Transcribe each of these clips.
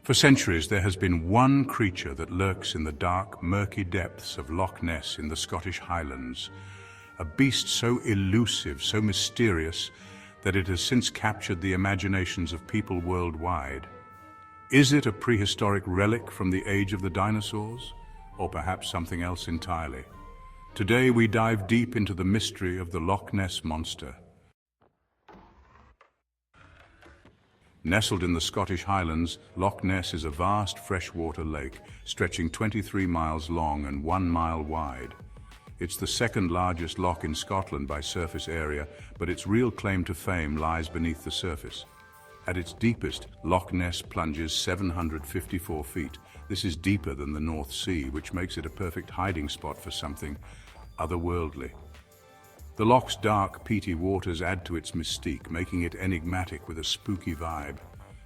For centuries, there has been one creature that lurks in the dark, murky depths of Loch Ness in the Scottish Highlands, a beast so elusive, so mysterious, that it has since captured the imaginations of people worldwide. Is it a prehistoric relic from the age of the dinosaurs, or perhaps something else entirely? Today we dive deep into the mystery of the Loch Ness Monster. Nestled in the Scottish Highlands, Loch Ness is a vast freshwater lake stretching 23 miles long and 1 mile wide. It's the second largest loch in Scotland by surface area, but its real claim to fame lies beneath the surface. At its deepest, Loch Ness plunges 754 feet. This is deeper than the North Sea, which makes it a perfect hiding spot for something otherworldly. The loch's dark, peaty waters add to its mystique, making it enigmatic with a spooky vibe.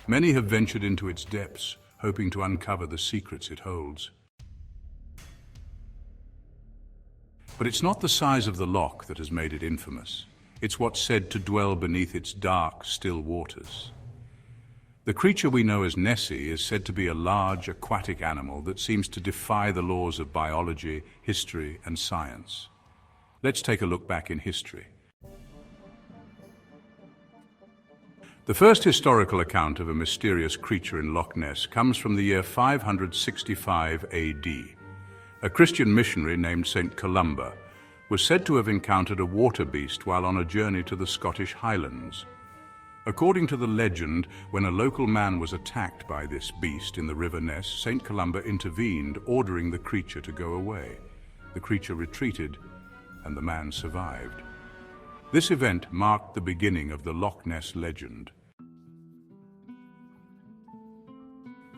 Many have ventured into its depths, hoping to uncover the secrets it holds. But it's not the size of the loch that has made it infamous. It's what's said to dwell beneath its dark, still waters. The creature we know as Nessie is said to be a large, aquatic animal that seems to defy the laws of biology, history, and science. Let's take a look back in history. The first historical account of a mysterious creature in Loch Ness comes from the year 565 AD. A Christian missionary named Saint Columba was said to have encountered a water beast while on a journey to the Scottish Highlands. According to the legend, when a local man was attacked by this beast in the River Ness, Saint Columba intervened, ordering the creature to go away. The creature retreated, and the man survived. This event marked the beginning of the Loch Ness legend.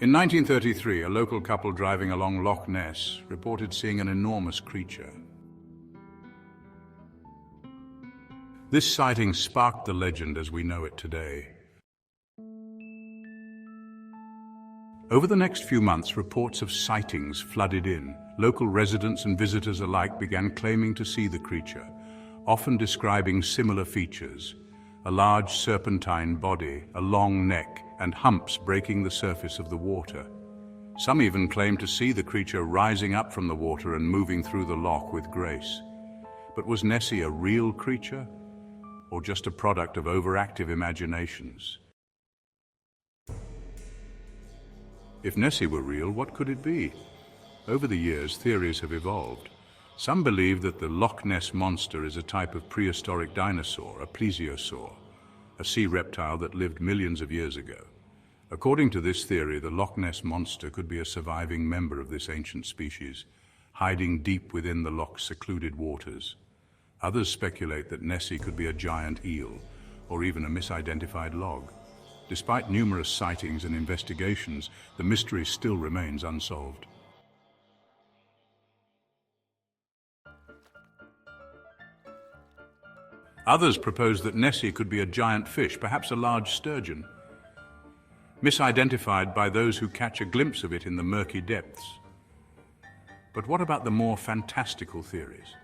In 1933, a local couple driving along Loch Ness reported seeing an enormous creature. This sighting sparked the legend as we know it today. Over the next few months, reports of sightings flooded in. Local residents and visitors alike began claiming to see the creature, often describing similar features: a large serpentine body, a long neck, and humps breaking the surface of the water. Some even claimed to see the creature rising up from the water and moving through the loch with grace. But was Nessie a real creature, or just a product of overactive imaginations? If Nessie were real, what could it be? Over the years, theories have evolved. Some believe that the Loch Ness monster is a type of prehistoric dinosaur, a plesiosaur, a sea reptile that lived millions of years ago. According to this theory, the Loch Ness monster could be a surviving member of this ancient species, hiding deep within the loch's secluded waters. Others speculate that Nessie could be a giant eel, or even a misidentified log. Despite numerous sightings and investigations, the mystery still remains unsolved. Others propose that Nessie could be a giant fish, perhaps a large sturgeon, misidentified by those who catch a glimpse of it in the murky depths. But what about the more fantastical theories?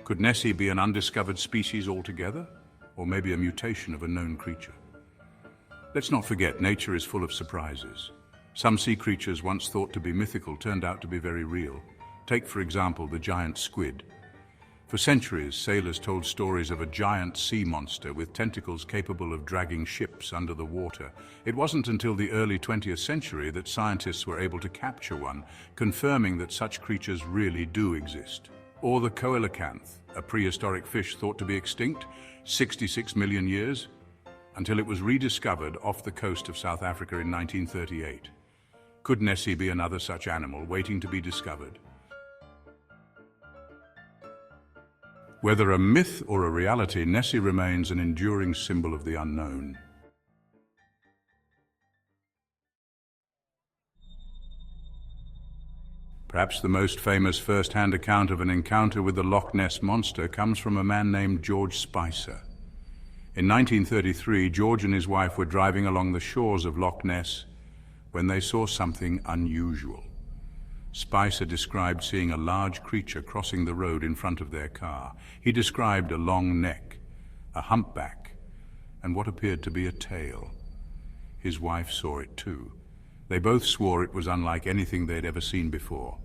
Could Nessie be an undiscovered species altogether, or maybe a mutation of a known creature? Let's not forget, nature is full of surprises. Some sea creatures once thought to be mythical turned out to be very real. Take, for example, the giant squid. For centuries, sailors told stories of a giant sea monster with tentacles capable of dragging ships under the water. It wasn't until the early 20th century that scientists were able to capture one, confirming that such creatures really do exist. Or the coelacanth, a prehistoric fish thought to be extinct 66 million years, until it was rediscovered off the coast of South Africa in 1938. Could Nessie be another such animal waiting to be discovered? Whether a myth or a reality, Nessie remains an enduring symbol of the unknown. Perhaps the most famous first-hand account of an encounter with the Loch Ness monster comes from a man named George Spicer. In 1933, George and his wife were driving along the shores of Loch Ness when they saw something unusual. Spicer described seeing a large creature crossing the road in front of their car. He described a long neck, a humpback, and what appeared to be a tail. His wife saw it too. They both swore it was unlike anything they'd ever seen before.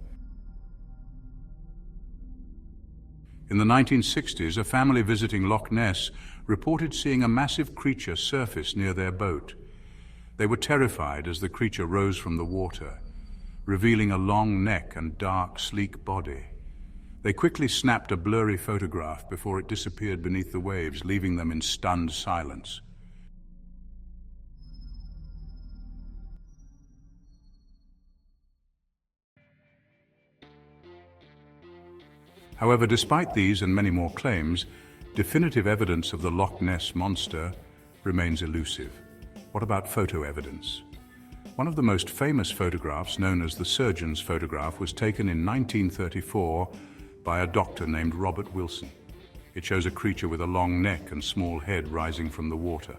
In the 1960s, a family visiting Loch Ness reported seeing a massive creature surface near their boat. They were terrified as the creature rose from the water, revealing a long neck and dark, sleek body. They quickly snapped a blurry photograph before it disappeared beneath the waves, leaving them in stunned silence. However, despite these and many more claims, definitive evidence of the Loch Ness monster remains elusive. What about photo evidence? One of the most famous photographs, known as the surgeon's photograph, was taken in 1934 by a doctor named Robert Wilson. It shows a creature with a long neck and small head rising from the water.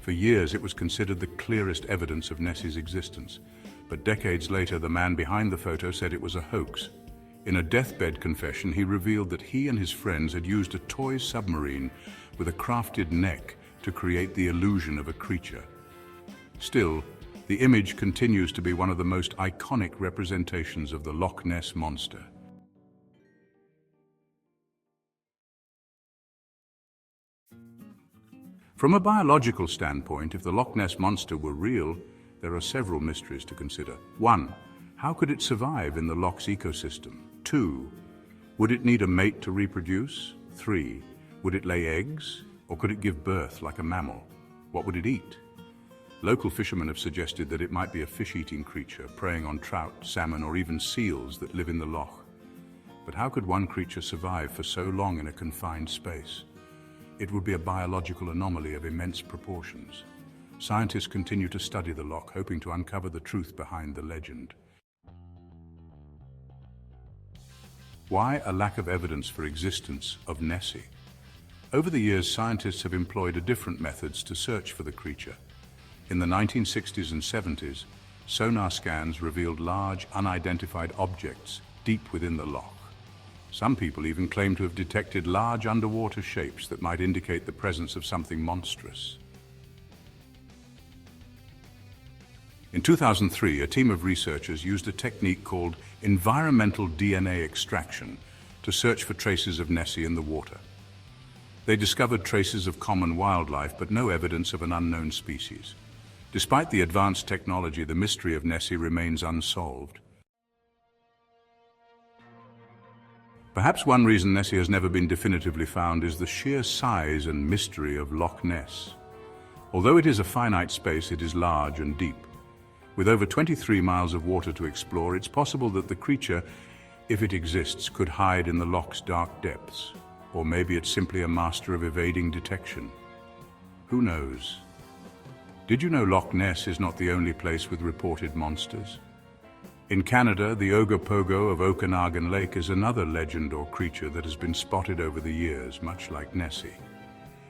For years, it was considered the clearest evidence of Nessie's existence. But decades later, the man behind the photo said it was a hoax. In a deathbed confession, he revealed that he and his friends had used a toy submarine with a crafted neck to create the illusion of a creature. Still, the image continues to be one of the most iconic representations of the Loch Ness monster. From a biological standpoint, if the Loch Ness monster were real, there are several mysteries to consider. 1. How could it survive in the Loch's ecosystem? 2. Would it need a mate to reproduce? 3. Would it lay eggs? Or could it give birth like a mammal? What would it eat? Local fishermen have suggested that it might be a fish-eating creature, preying on trout, salmon, or even seals that live in the loch. But how could one creature survive for so long in a confined space? It would be a biological anomaly of immense proportions. Scientists continue to study the loch, hoping to uncover the truth behind the legend. Why a lack of evidence for existence of Nessie? Over the years, scientists have employed different methods to search for the creature. In the 1960s and 70s, sonar scans revealed large, unidentified objects deep within the loch. Some people even claim to have detected large underwater shapes that might indicate the presence of something monstrous. In 2003, a team of researchers used a technique called environmental DNA extraction to search for traces of Nessie in the water. They discovered traces of common wildlife, but no evidence of an unknown species. Despite the advanced technology, the mystery of Nessie remains unsolved. Perhaps one reason Nessie has never been definitively found is the sheer size and mystery of Loch Ness. Although it is a finite space, it is large and deep. With over 23 miles of water to explore, it's possible that the creature, if it exists, could hide in the loch's dark depths. Or maybe it's simply a master of evading detection. Who knows? Did you know Loch Ness is not the only place with reported monsters? In Canada, the Ogopogo of Okanagan Lake is another legend or creature that has been spotted over the years, much like Nessie.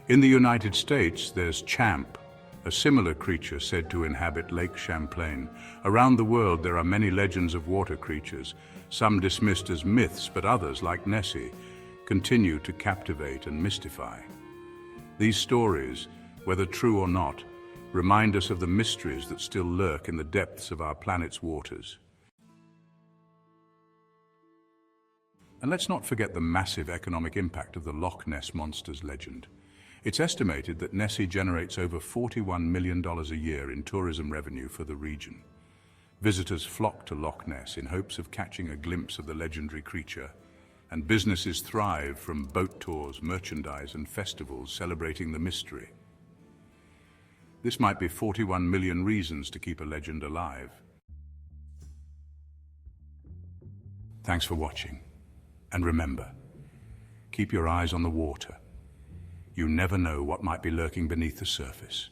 In the United States, there's Champ, a similar creature said to inhabit Lake Champlain. Around the world, there are many legends of water creatures, some dismissed as myths, but others, like Nessie, continue to captivate and mystify. These stories, whether true or not, remind us of the mysteries that still lurk in the depths of our planet's waters. And let's not forget the massive economic impact of the Loch Ness monster's legend. It's estimated that Nessie generates over $41 million a year in tourism revenue for the region. Visitors flock to Loch Ness in hopes of catching a glimpse of the legendary creature, and businesses thrive from boat tours, merchandise, and festivals celebrating the mystery. This might be 41 million reasons to keep a legend alive. Thanks for watching. And remember, keep your eyes on the water. You never know what might be lurking beneath the surface.